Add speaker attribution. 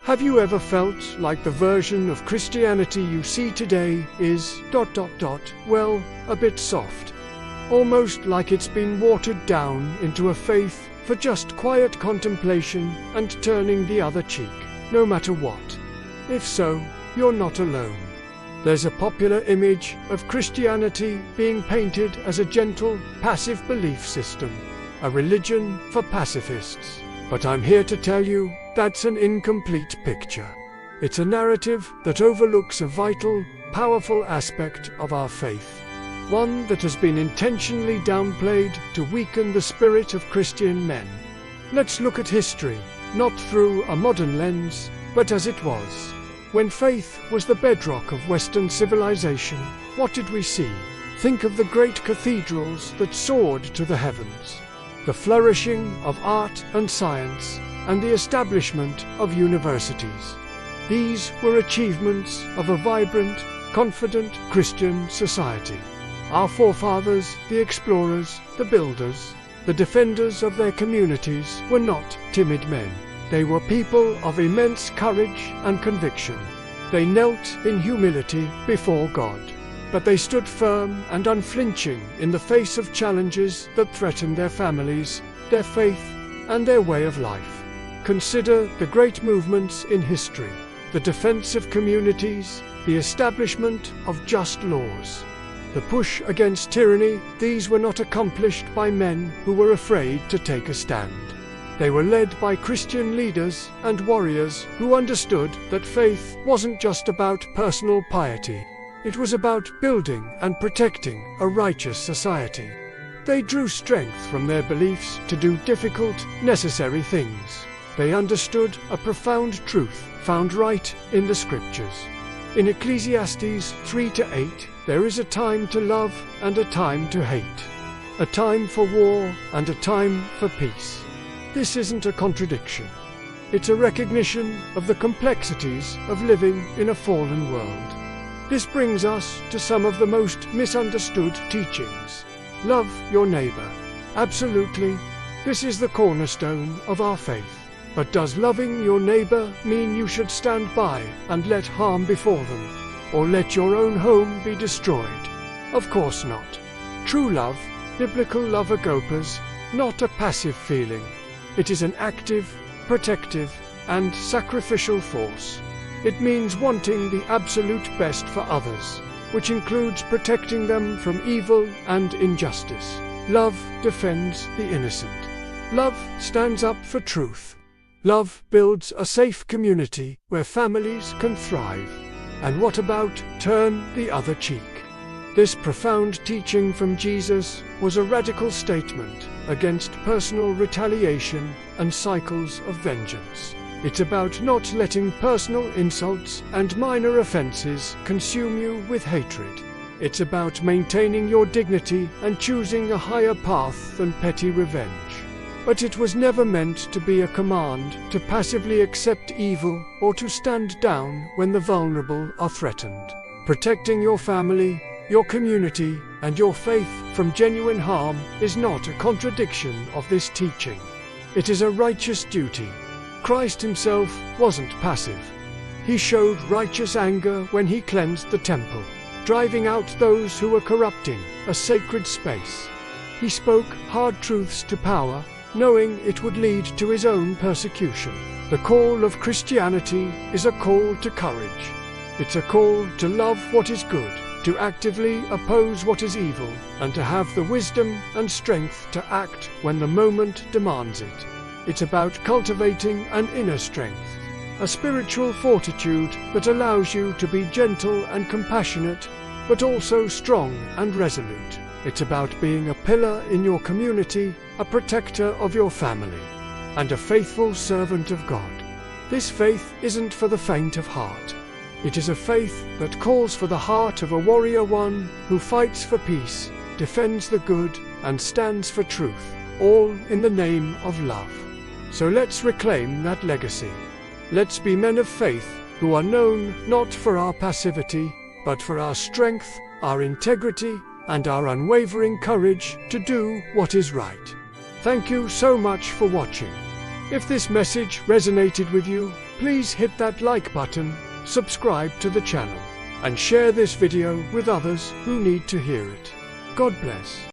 Speaker 1: Have you ever felt like the version of Christianity you see today is ... well, a bit soft? Almost like it's been watered down into a faith for just quiet contemplation and turning the other cheek, no matter what. If so, you're not alone. There's a popular image of Christianity being painted as a gentle, passive belief system, a religion for pacifists. But I'm here to tell you that's an incomplete picture. It's a narrative that overlooks a vital, powerful aspect of our faith, one that has been intentionally downplayed to weaken the spirit of Christian men. Let's look at history, not through a modern lens, but as it was. When faith was the bedrock of Western civilization, what did we see? Think of the great cathedrals that soared to the heavens, the flourishing of art and science, and the establishment of universities. These were achievements of a vibrant, confident Christian society. Our forefathers, the explorers, the builders, the defenders of their communities, were not timid men. They were people of immense courage and conviction. They knelt in humility before God, but they stood firm and unflinching in the face of challenges that threatened their families, their faith, and their way of life. Consider the great movements in history, the defense of communities, the establishment of just laws, the push against tyranny. These were not accomplished by men who were afraid to take a stand. They were led by Christian leaders and warriors who understood that faith wasn't just about personal piety. It was about building and protecting a righteous society. They drew strength from their beliefs to do difficult, necessary things. They understood a profound truth found right in the Scriptures. In Ecclesiastes 3-8, there is a time to love and a time to hate, a time for war and a time for peace. This isn't a contradiction. It's a recognition of the complexities of living in a fallen world. This brings us to some of the most misunderstood teachings. Love your neighbor. Absolutely, this is the cornerstone of our faith. But does loving your neighbor mean you should stand by and let harm befall them, or let your own home be destroyed? Of course not. True love, biblical love agopes, not a passive feeling. It is an active, protective, and sacrificial force. It means wanting the absolute best for others, which includes protecting them from evil and injustice. Love defends the innocent. Love stands up for truth. Love builds a safe community where families can thrive. And what about turn the other cheek? This profound teaching from Jesus was a radical statement against personal retaliation and cycles of vengeance. It's about not letting personal insults and minor offenses consume you with hatred. It's about maintaining your dignity and choosing a higher path than petty revenge. But it was never meant to be a command to passively accept evil or to stand down when the vulnerable are threatened. Protecting your family, your community, and your faith from genuine harm is not a contradiction of this teaching. It is a righteous duty. Christ himself wasn't passive. He showed righteous anger when he cleansed the temple, driving out those who were corrupting a sacred space. He spoke hard truths to power, knowing it would lead to his own persecution. The call of Christianity is a call to courage. It's a call to love what is good, to actively oppose what is evil, and to have the wisdom and strength to act when the moment demands it. It's about cultivating an inner strength, a spiritual fortitude that allows you to be gentle and compassionate, but also strong and resolute. It's about being a pillar in your community, a protector of your family, and a faithful servant of God. This faith isn't for the faint of heart. It is a faith that calls for the heart of a warrior, one who fights for peace, defends the good, and stands for truth, all in the name of love. So let's reclaim that legacy. Let's be men of faith who are known not for our passivity, but for our strength, our integrity, and our unwavering courage to do what is right. Thank you so much for watching. If this message resonated with you, Please hit that like button, subscribe to the channel, and share this video with others who need to hear it. God bless.